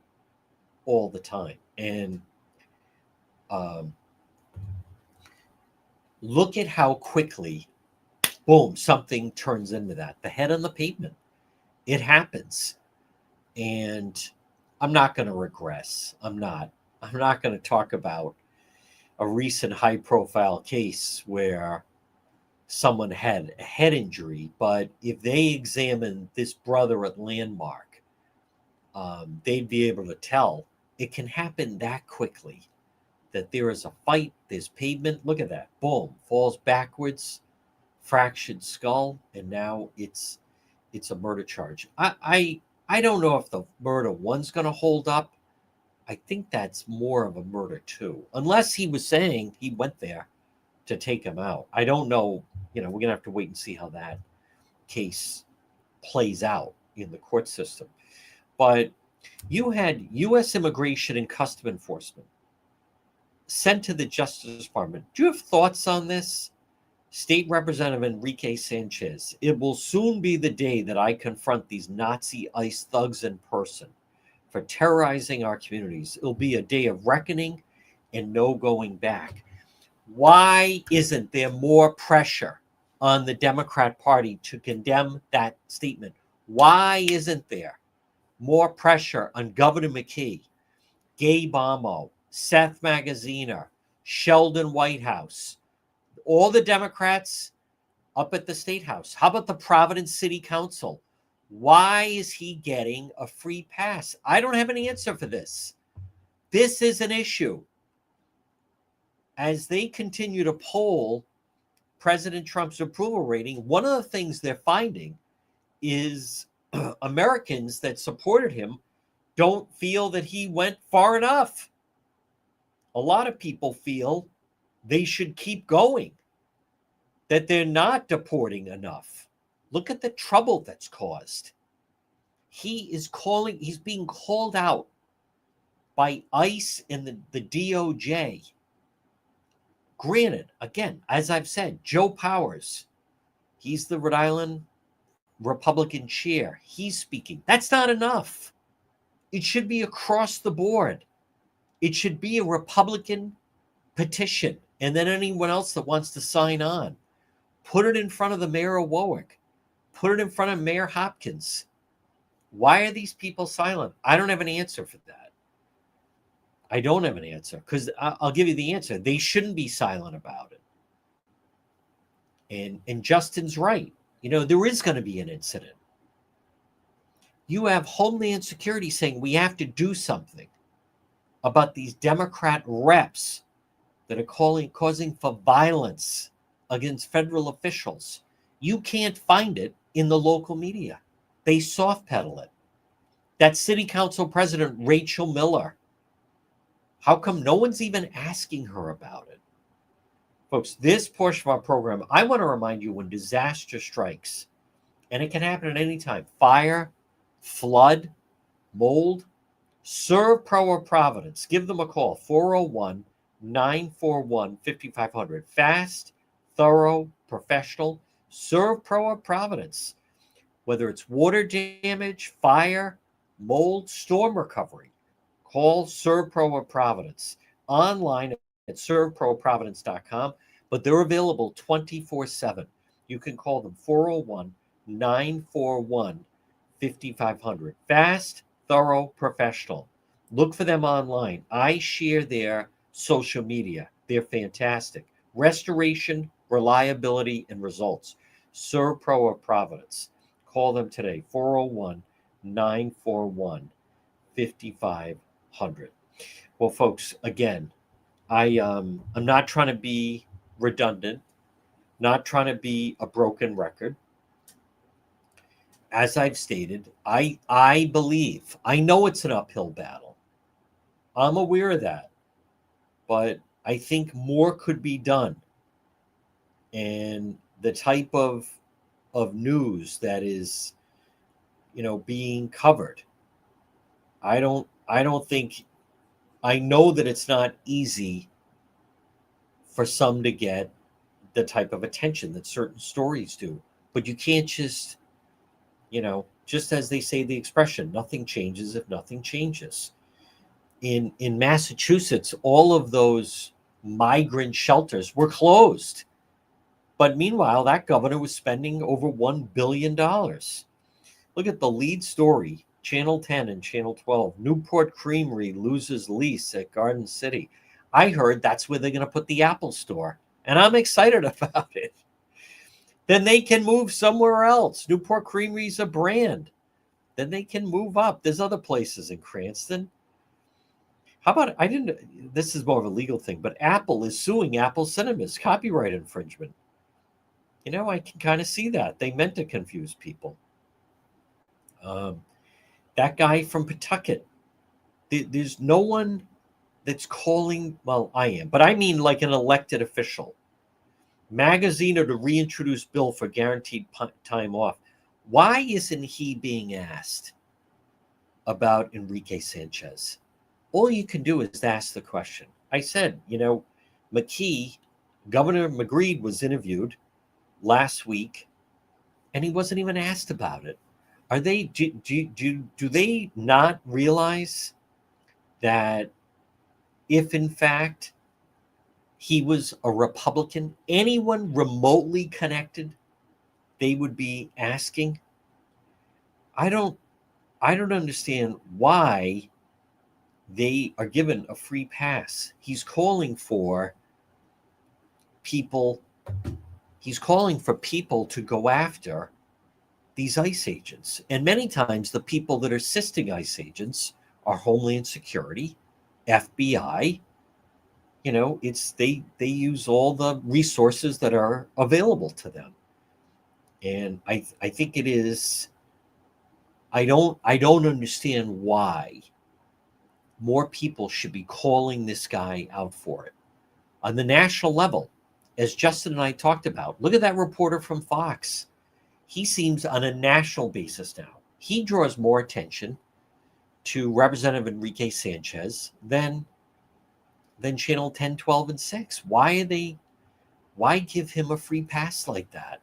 all the time. And look at how quickly, boom, something turns into that. The head on the pavement. It happens. And I'm not going to regress. I'm not going to talk about a recent high profile case where someone had a head injury, but if they examine this brother at Landmark, they'd be able to tell it can happen that quickly, that there is a fight, there's pavement. Look at that. Boom, falls backwards, fractured skull, and now it's a murder charge. I don't know if the murder one's going to hold up. I think that's more of a murder two, unless he was saying he went there to take him out. I don't know. We're going to have to wait and see how that case plays out in the court system. But you had U.S. Immigration and Custom Enforcement sent to the Justice Department. Do you have thoughts on this? State Representative Enrique Sanchez, it will soon be the day that I confront these Nazi ICE thugs in person for terrorizing our communities. It'll be a day of reckoning and no going back. Why isn't there more pressure on the Democrat Party to condemn that statement? Why isn't there more pressure on Governor McKee, Gay Bomo, Seth Magaziner, Sheldon Whitehouse, all the Democrats up at the State House? How about the Providence City Council? Why is he getting a free pass? I don't have an answer for this. This is an issue. As they continue to poll President Trump's approval rating, one of the things they're finding is Americans that supported him don't feel that he went far enough. A lot of people feel they should keep going, that they're not deporting enough. Look at the trouble that's caused. He's being called out by ICE and the DOJ. Granted, again, as I've said, Joe Powers, he's the Rhode Island Republican chair. He's speaking. That's not enough. It should be across the board. It should be a Republican petition, and then anyone else that wants to sign on. Put it in front of the mayor of Warwick. Put it in front of Mayor Hopkins. Why are these people silent? I don't have an answer for that. I don't have an answer, because I'll give you the answer. They shouldn't be silent about it. And Justin's right. There is going to be an incident. You have Homeland Security saying we have to do something about these Democrat reps that are causing for violence against federal officials. You can't find it in the local media. They soft pedal it. That city council president, Rachel Miller, how come no one's even asking her about it? Folks, this portion of our program, I want to remind you, when disaster strikes, and it can happen at any time, fire, flood, mold, Serve Pro of Providence. Give them a call, 401-941-5500. Fast, thorough, professional. Serve Pro of Providence. Whether it's water damage, fire, mold, storm recovery, call Serve Pro of Providence. Online at serveproprovidence.com, but they're available 24/7. You can call them 401-941-5500. Fast, thorough, professional. Look for them online. I share their social media. They're fantastic. Restoration, reliability, and results. Serve Pro of Providence. Call them today, 401-941-5500. Well, folks, again, I'm not trying to be redundant, not trying to be a broken record. As I've stated, I believe, I know it's an uphill battle. I'm aware of that. But I think more could be done. And the type of news that is, being covered, I don't think, I know that it's not easy for some to get the type of attention that certain stories do. But you can't just, just as they say the expression, nothing changes if nothing changes. In Massachusetts, all of those migrant shelters were closed. But meanwhile, that governor was spending over $1 billion. Look at the lead story Channel 10 and Channel 12. Newport Creamery loses lease at Garden City. I heard that's where they're going to put the Apple store, and I'm excited about it. Then they can move somewhere else. Newport Creamery is a brand. Then they can move up. There's other places in Cranston. How about, this is more of a legal thing, but Apple is suing Apple Cinemas, copyright infringement. You know, I can kind of see that. They meant to confuse people. That guy from Pawtucket, there's no one that's calling, well, I am, but I mean like an elected official. Magaziner to reintroduce bill for guaranteed time off. Why isn't he being asked about Enrique Sanchez? All you can do is ask the question. I said, you know, McKee, Governor McGreed was interviewed last week, and he wasn't even asked about it. Are they? Do they not realize that if in fact he was a Republican, anyone remotely connected, they would be asking? I don't understand why they are given a free pass. He's calling for people to go after these ICE agents. And many times the people that are assisting ICE agents are Homeland Security, FBI. You know, they use all the resources that are available to them. And I think it is, I don't understand why more people should be calling this guy out for it. On the national level, as Justin and I talked about, look at that reporter from Fox. He seems on a national basis now. He draws more attention to Representative Enrique Sanchez than Channel 10, 12, and 6. Why give him a free pass like that?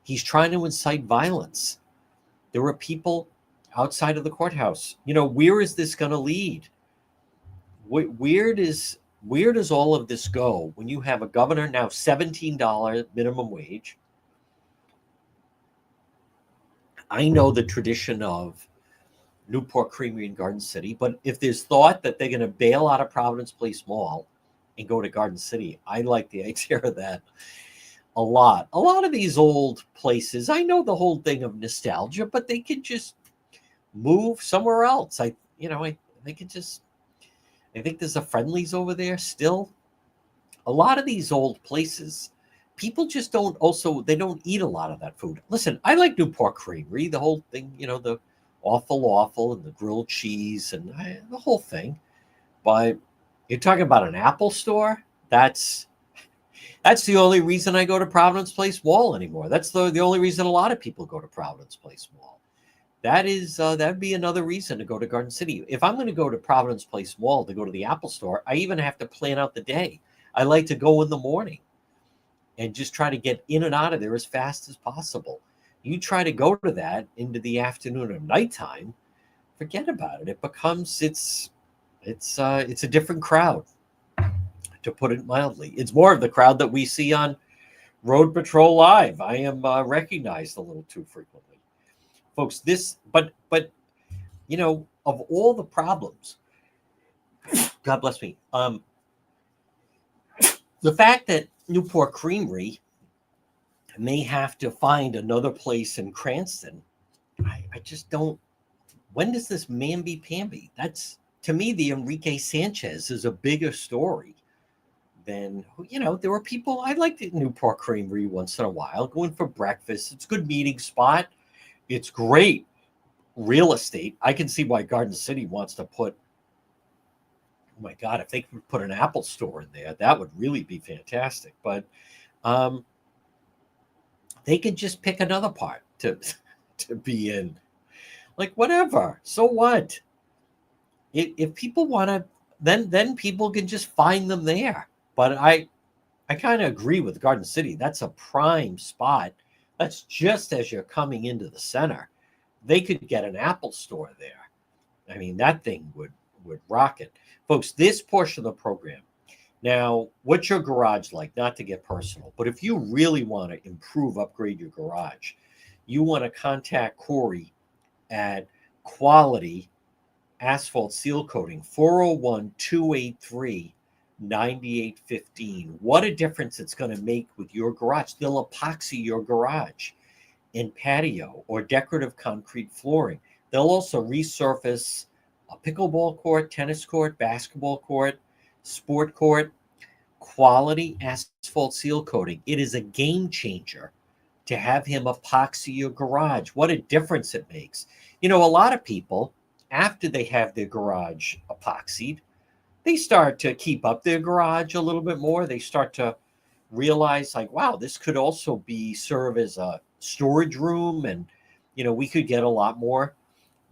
He's trying to incite violence. There are people outside of the courthouse. You know, where is this going to lead? Where does all of this go when you have a governor now $17 minimum wage? I know the tradition of Newport Creamery in Garden City, but if there's thought that they're going to bail out of Providence Place Mall and go to Garden City, I like the idea of that a lot. A lot of these old places, I know the whole thing of nostalgia, but they could just move somewhere else. I think there's a Friendlies over there still. A lot of these old places, people just don't eat a lot of that food. Listen, I like Newport Creamery, the whole thing, you know, the waffle and the grilled cheese and the whole thing. But you're talking about an Apple store? That's the only reason I go to Providence Place Mall anymore. That's the only reason a lot of people go to Providence Place Mall. That'd be another reason to go to Garden City. If I'm going to go to Providence Place Mall to go to the Apple store, I even have to plan out the day. I like to go in the morning and just try to get in and out of there as fast as possible. You try to go to that into the afternoon or nighttime, forget about it. It becomes it's a different crowd, to put it mildly. It's more of the crowd that we see on Road Patrol Live. I am recognized a little too frequently, folks. But you know, of all the problems, God bless me. The fact that Newport Creamery may have to find another place in Cranston, I just don't. When does this mamby-pamby? That's, to me, the Enrique Sanchez is a bigger story than, you know, there were people, I liked the Newport Creamery once in a while, going for breakfast. It's a good meeting spot. It's great real estate. I can see why Garden City wants to put, oh my God, if they could put an Apple store in there, that would really be fantastic. But they could just pick another part to be in. Like, whatever. So what? If people want to, then people can just find them there. But I kind of agree with Garden City. That's a prime spot. That's just as you're coming into the center. They could get an Apple store there. I mean, that thing would rock it. Folks, this portion of the program. Now, what's your garage like? Not to get personal, but if you really want to upgrade your garage, you want to contact Corey at quality asphalt seal coating. 401-283-9815. What a difference it's going to make with your garage. They'll epoxy your garage and patio or decorative concrete flooring. They'll also resurface a pickleball court, tennis court, basketball court, sport court. Quality asphalt seal coating. It is a game changer to have him epoxy your garage. What a difference it makes. You know, a lot of people, after they have their garage epoxied, they start to keep up their garage a little bit more. They start to realize, like, wow, this could also serve as a storage room, and you know, we could get a lot more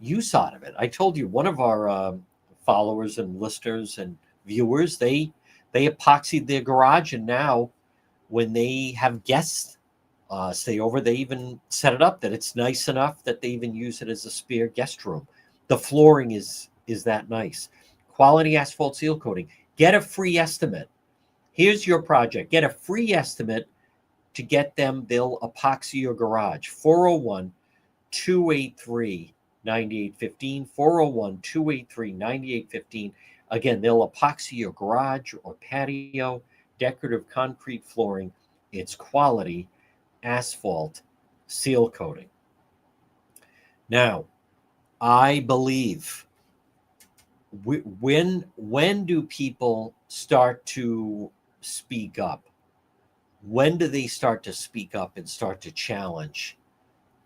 use out of it. I told you, one of our followers and listeners and viewers, they epoxied their garage, and now when they have guests stay over, they even set it up that it's nice enough that they even use it as a spare guest room. The flooring is that nice. Quality asphalt seal coating. Get a free estimate. Here's your project. Get a free estimate to get them. They'll epoxy your garage. 401-283-9815. 401-283-9815. Again, they'll epoxy your garage or patio, decorative concrete flooring. It's quality asphalt seal coating. Now, I believe, when do people start to speak up? When do they start to speak up and start to challenge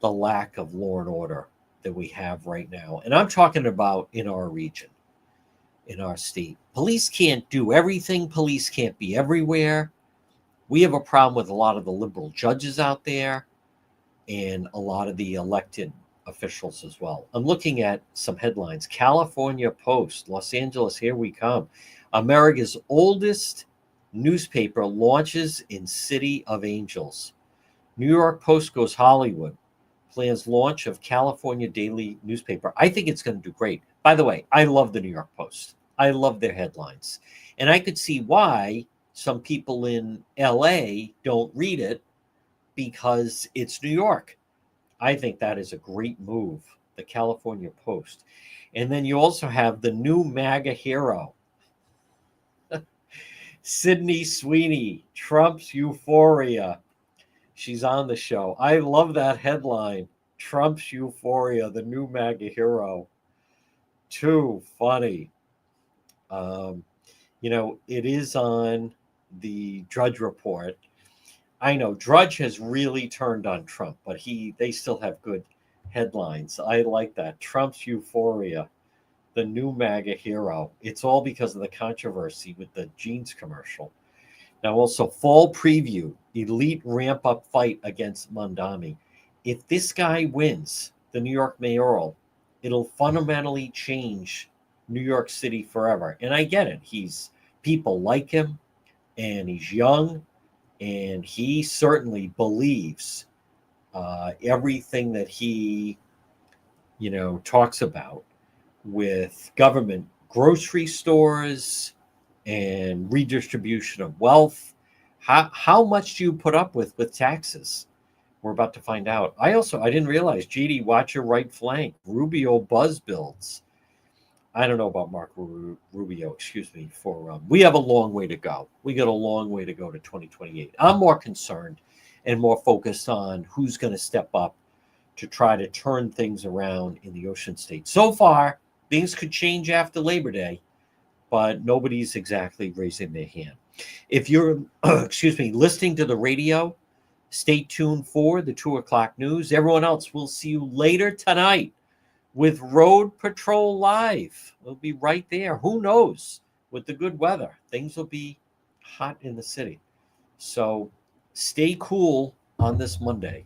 the lack of law and order that we have right now? And I'm talking about in our region, in our state. Police can't do everything. Police can't be everywhere. We have a problem with a lot of the liberal judges out there and a lot of the elected officials as well. I'm looking at some headlines. California Post, Los Angeles, here we come. America's oldest newspaper launches in City of Angels. New York Post goes Hollywood. Plans launch of California daily newspaper. I think it's going to do great. By the way, I love the New York Post. I love their headlines. And I could see why some people in LA don't read it, because it's New York. I think that is a great move, the California Post. And then you also have the new MAGA hero, Sydney Sweeney, Trump's Euphoria. She's on the show. I love that headline, Trump's Euphoria, the new MAGA hero. Too funny. You know, it is on the Drudge Report. I know Drudge has really turned on Trump, but they still have good headlines. I like that. Trump's Euphoria, the new MAGA hero. It's all because of the controversy with the jeans commercial. Now, also, fall preview, elite ramp-up fight against Mondami. If this guy wins the New York mayoral, it'll fundamentally change New York City forever. And I get it. People like him, and he's young, and he certainly believes everything that he, talks about with government grocery stores and redistribution of wealth. How much do you put up with taxes? We're about to find out. I didn't realize, GD, watch your right flank. Rubio buzz builds. I don't know about Marco Rubio, we have a long way to go. We got a long way to go to 2028. I'm more concerned and more focused on who's going to step up to try to turn things around in the Ocean State. So far, things could change after Labor Day, but nobody's exactly raising their hand. If you're, listening to the radio, stay tuned for the 2 o'clock news. Everyone else, we'll see you later tonight with Road Patrol Live. We'll be right there. Who knows? With the good weather, things will be hot in the city. So stay cool on this Monday.